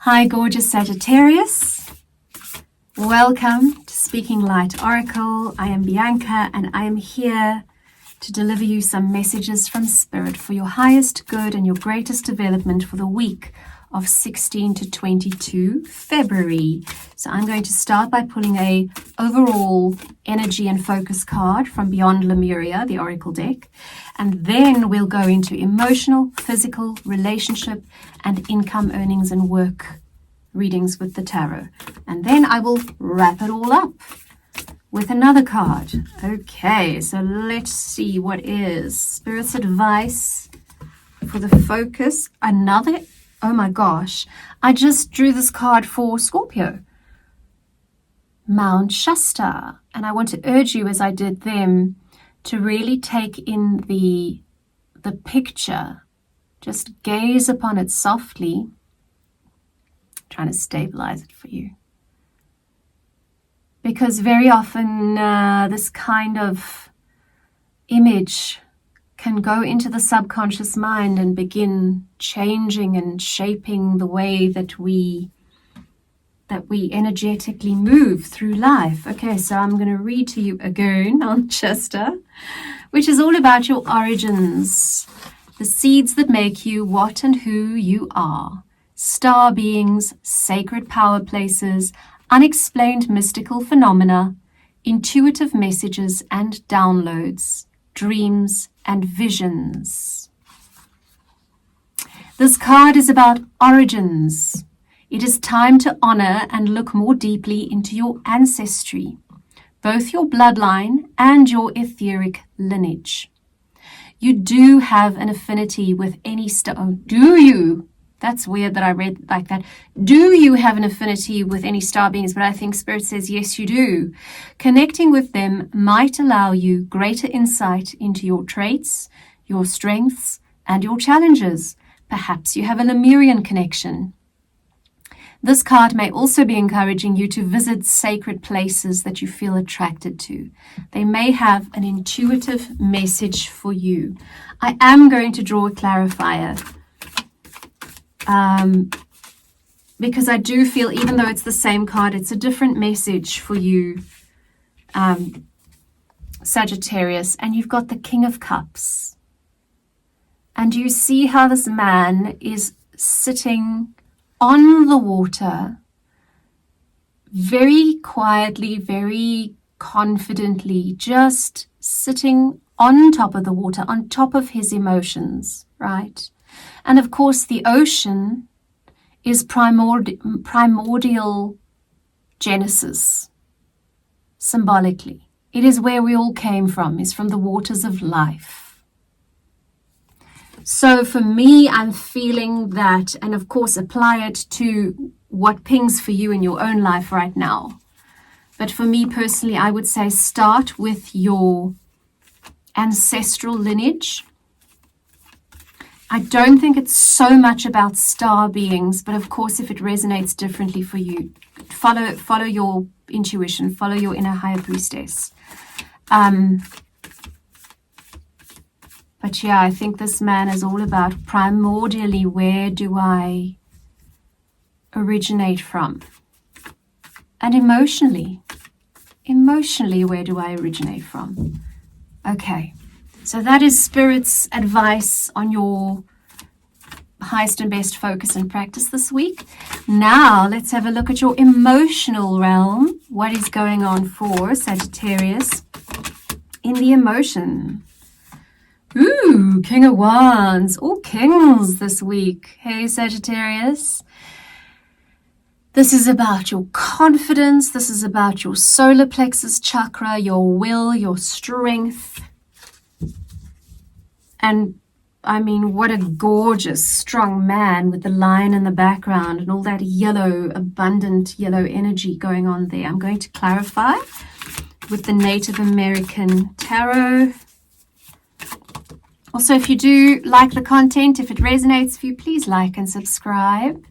Hi, gorgeous Sagittarius. Welcome to Speaking Light Oracle. I am Bianca and I am here to deliver you some messages from Spirit for your highest good and your greatest development for the week of 16 to 22 February. So I'm going to start by pulling a overall energy and focus card from Beyond Lemuria, the Oracle deck. And then we'll go into emotional, physical, relationship, and income, earnings, and work readings with the tarot. And then I will wrap it all up with another card. Okay, so let's see what is Spirit's advice for the focus. Another, oh my gosh, I just drew this card for Scorpio. Mount Shasta. And I want to urge you, as I did them, to really take in the picture. Just gaze upon it softly. Trying to stabilize it for you. Because very often this kind of image can go into the subconscious mind and begin changing and shaping the way that we energetically move through life. Okay, so I'm going to read to you again on Chester, which is all about your origins, the seeds that make you what and who you are, star beings, sacred power places, unexplained mystical phenomena, intuitive messages and downloads, dreams and visions. This card is about origins. It is time to honor and look more deeply into your ancestry, both your bloodline and your etheric lineage. You do have an affinity with any star. Oh, do you? That's weird that I read like that. Do you have an affinity with any star beings? But I think Spirit says, yes, you do. Connecting with them might allow you greater insight into your traits, your strengths, and your challenges. Perhaps you have a Lemurian connection. This card may also be encouraging you to visit sacred places that you feel attracted to. They may have an intuitive message for you. I am going to draw a clarifier because I do feel, even though it's the same card, it's a different message for you, Sagittarius. And you've got the King of Cups. And you see how this man is sitting on the water, very quietly, very confidently, just sitting on top of the water, on top of his emotions, right? And of course, the ocean is primordial Genesis, symbolically. It is where we all came from, is from the waters of life. So for me, I'm feeling that, and of course apply it to what pings for you in your own life right now. But for me personally, I would say start with your ancestral lineage. I don't think it's so much about star beings, but of course, if it resonates differently for you, follow your intuition, follow your inner higher priestess. But yeah, I think this man is all about primordially, where do I originate from? And emotionally, where do I originate from? Okay, so that is Spirit's advice on your highest and best focus and practice this week. Now, let's have a look at your emotional realm. What is going on for Sagittarius in the emotion? Ooh, King of Wands, all kings this week. Hey, Sagittarius. This is about your confidence. This is about your solar plexus chakra, your will, your strength. And I mean, what a gorgeous, strong man with the lion in the background and all that yellow, abundant yellow energy going on there. I'm going to clarify with the Native American Tarot. Also, if you do like the content, if it resonates for you, please like and subscribe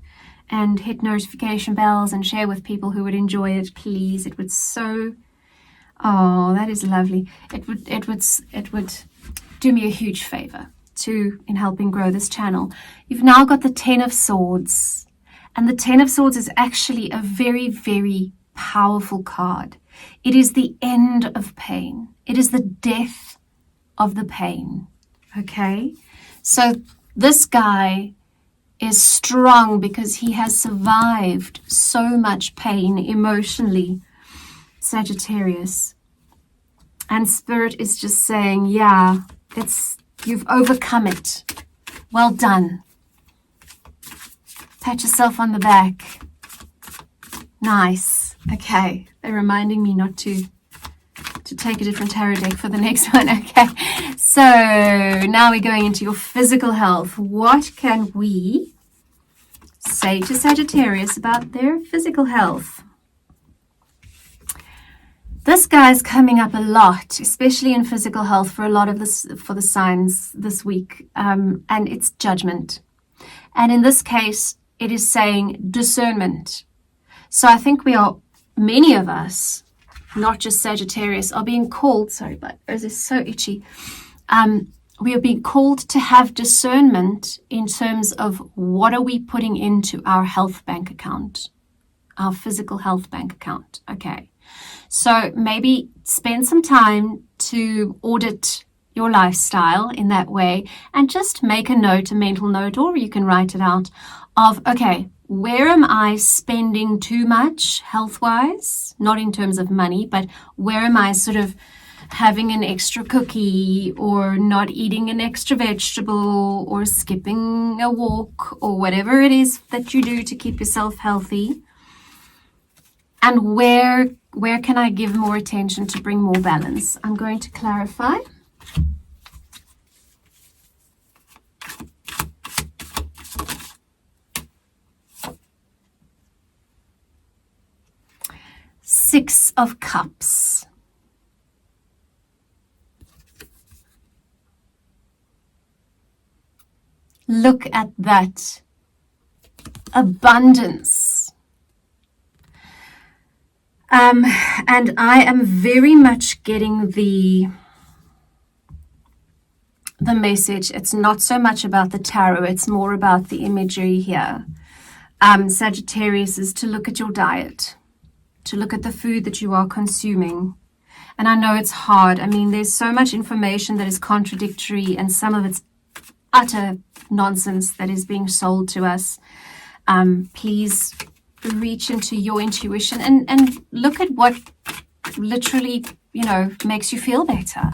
and hit notification bells and share with people who would enjoy it, please. It would so, oh, that is lovely. It would do me a huge favor in helping grow this channel. You've now got the 10 of Swords, And the Ten of Swords is actually a very, very powerful card. It is the end of pain. It is the death of the pain. Okay? So this guy is strong because he has survived so much pain emotionally, Sagittarius. And Spirit is just saying, yeah, you've overcome it. Well done. Pat yourself on the back. Nice. Okay. They're reminding me not to take a different tarot deck for the next one. Okay. So now we're going into your physical health. What can we say to Sagittarius about their physical health? This guy's coming up a lot, especially in physical health for a lot of this, for the signs this week, and it's judgment. And in this case, it is saying discernment. So I think many of us, not just Sagittarius, are being called, sorry, but this is so itchy. We are being called to have discernment in terms of what are we putting into our health bank account, our physical health bank account. Okay. So maybe spend some time to audit your lifestyle in that way and just make a note, a mental note, or you can write it out of, okay, where am I spending too much health-wise? Not in terms of money, but where am I sort of having an extra cookie or not eating an extra vegetable or skipping a walk or whatever it is that you do to keep yourself healthy? And where can I give more attention to bring more balance? I'm going to clarify. Six of Cups. Look at that abundance. And I am very much getting the message. It's not so much about the tarot, it's more about the imagery here. Sagittarius is to look at your diet, to look at the food that you are consuming. And I know it's hard. I mean, there's so much information that is contradictory and some of it's utter nonsense that is being sold to us. Please reach into your intuition and look at what literally, makes you feel better.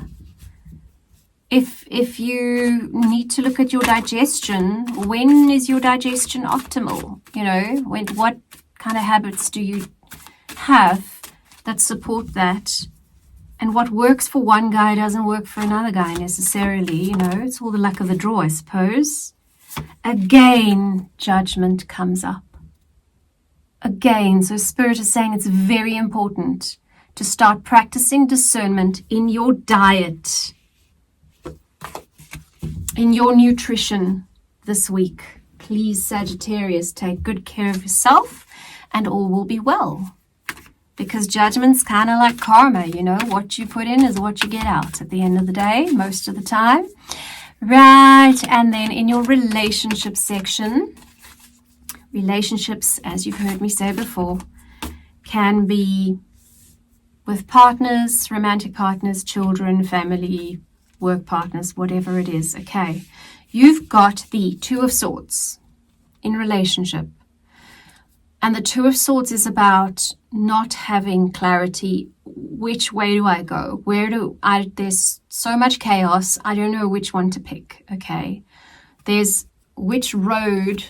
If you need to look at your digestion, when is your digestion optimal? What kind of habits do you have that support that? And what works for one guy doesn't work for another guy necessarily. It's all the luck of the draw, I suppose. Again, judgment comes up. Again, so Spirit is saying it's very important to start practicing discernment in your diet, in your nutrition this week. Please, Sagittarius, take good care of yourself and all will be well. Because judgment's kind of like karma, what you put in is what you get out at the end of the day, most of the time. Right, and then in your relationship section, relationships, as you've heard me say before, can be with partners, romantic partners, children, family, work partners, whatever it is. Okay, you've got the Two of Swords in relationship. And the Two of Swords is about not having clarity. Which way do I go? There's so much chaos. I don't know which one to pick. Okay. There's which road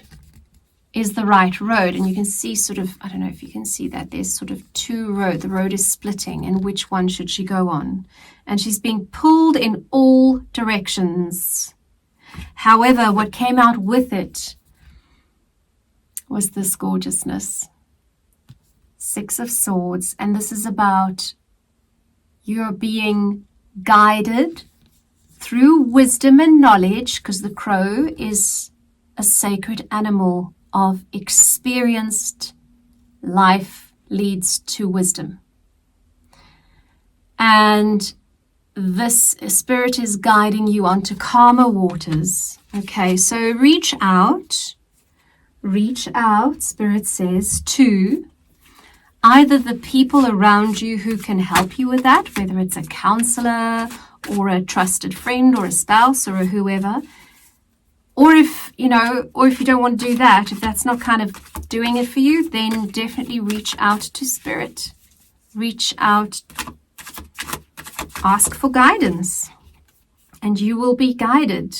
is the right road. And you can see I don't know if you can see that. There's sort of two roads. The road is splitting. And which one should she go on? And she's being pulled in all directions. However, what came out with it was this gorgeousness. Six of Swords. And this is about you're being guided through wisdom and knowledge, because the crow is a sacred animal of experienced life leads to wisdom. And this Spirit is guiding you onto calmer waters. Okay, so reach out. reach out, Spirit says, to either the people around you who can help you with that, whether it's a counselor or a trusted friend or a spouse or a whoever. Or if you don't want to do that, if that's not kind of doing it for you, then definitely reach out to Spirit. Reach out, ask for guidance, and you will be guided,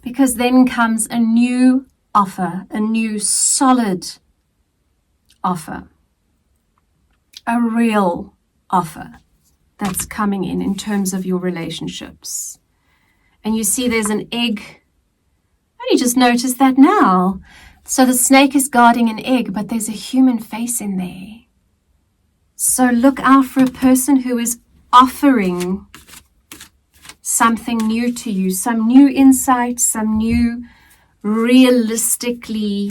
because then comes a new offer, a new solid offer, a real offer that's coming in terms of your relationships. And you see there's an egg. I only just noticed that now. So the snake is guarding an egg, but there's a human face in there. So look out for a person who is offering something new to you, some new insight, some new realistically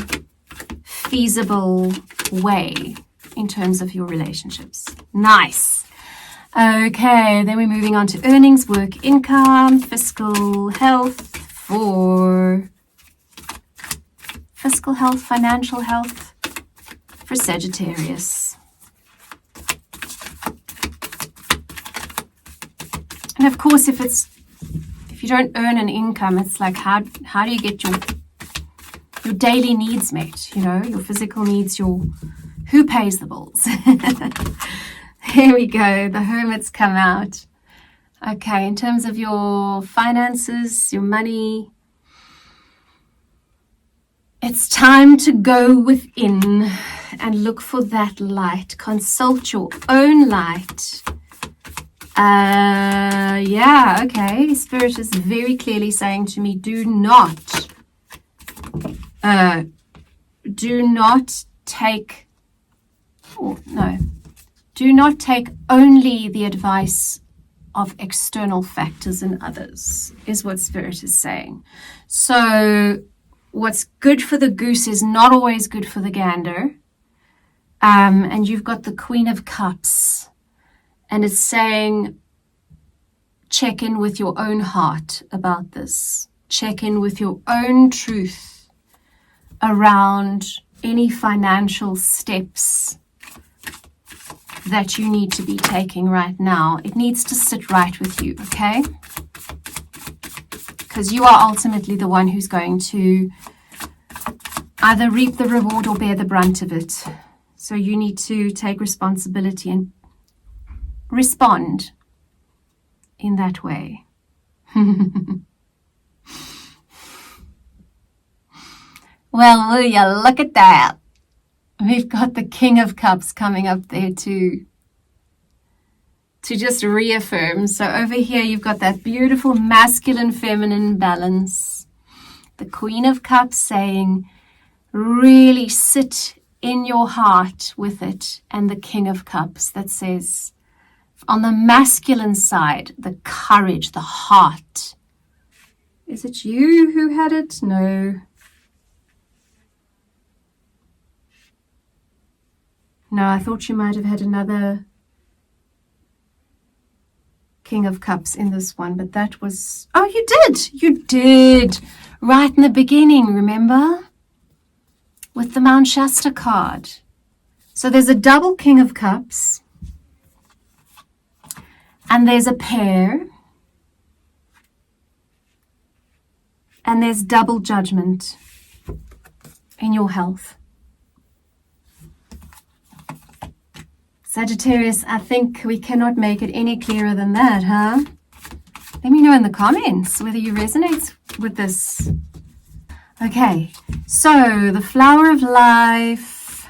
feasible way in terms of your relationships. Nice. Okay, then we're moving on to earnings, work, income, fiscal health financial health for Sagittarius. And of course, if you don't earn an income, it's like how do you get your daily needs met? Your physical needs, who pays the bills? Here we go. The Hermit's come out. Okay, in terms of your finances, your money, it's time to go within and look for that light. Consult your own light. Okay. Spirit is very clearly saying to me, do not take only the advice of external factors and others, is what Spirit is saying. So what's good for the goose is not always good for the gander. And you've got the Queen of Cups, and it's saying, check in with your own heart about this. Check in with your own truth around any financial steps that you need to be taking right now. It needs to sit right with you, okay? Because you are ultimately the one who's going to either reap the reward or bear the brunt of it. So you need to take responsibility and respond in that way. Well, will you look at that? We've got the King of Cups coming up there to just reaffirm. So over here, you've got that beautiful masculine, feminine balance. The Queen of Cups saying, really sit in your heart with it. And the King of Cups that says, on the masculine side, the courage, the heart. Is it you who had it? No. No, I thought you might have had another King of Cups in this one, but that was... Oh, you did! You did! Right in the beginning, remember? With the Mount Shasta card. So there's a double King of Cups. And there's a pair. And there's double Judgment in your health. Sagittarius, I think we cannot make it any clearer than that, huh? Let me know in the comments whether you resonate with this. Okay, so the Flower of Life,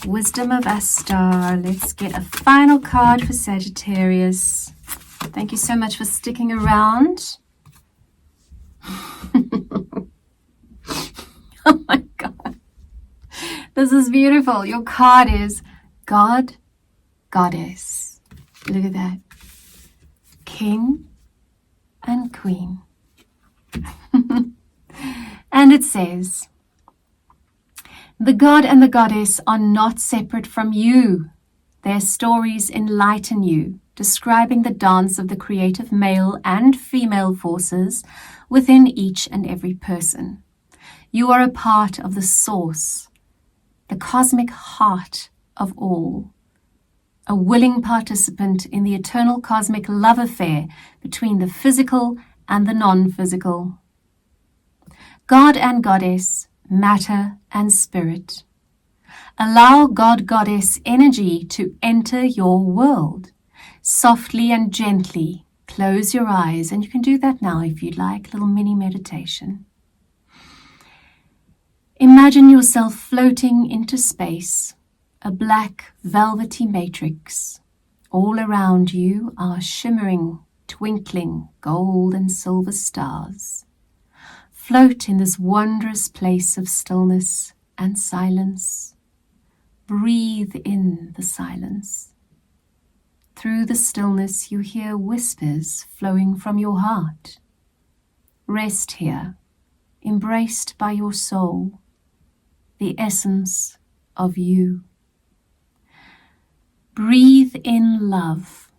Wisdom of Astar. Let's get a final card for Sagittarius. Thank you so much for sticking around. Oh my God. This is beautiful. Your card is God, Goddess. Look at that. King and Queen. And it says, the God and the Goddess are not separate from you. Their stories enlighten you, describing the dance of the creative male and female forces within each and every person. You are a part of the source, the cosmic heart of all, a willing participant in the eternal cosmic love affair between the physical and the non-physical. God and Goddess, matter and spirit. Allow God-Goddess energy to enter your world. Softly and gently close your eyes, and you can do that now if you'd like, a little mini meditation. Imagine yourself floating into space, a black velvety matrix. All around you are shimmering, twinkling gold and silver stars. Float in this wondrous place of stillness and silence. Breathe in the silence. Through the stillness you hear whispers flowing from your heart. Rest here, embraced by your soul, the essence of you. Breathe in love.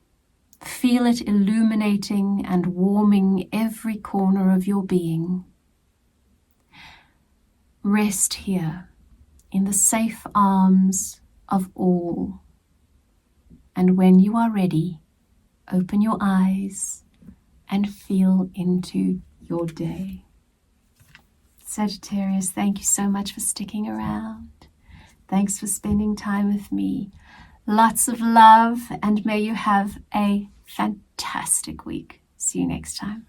Feel it illuminating and warming every corner of your being. Rest here in the safe arms of all. And when you are ready, open your eyes and feel into your day. Sagittarius, thank you so much for sticking around. Thanks for spending time with me. Lots of love, and may you have a fantastic week. See you next time.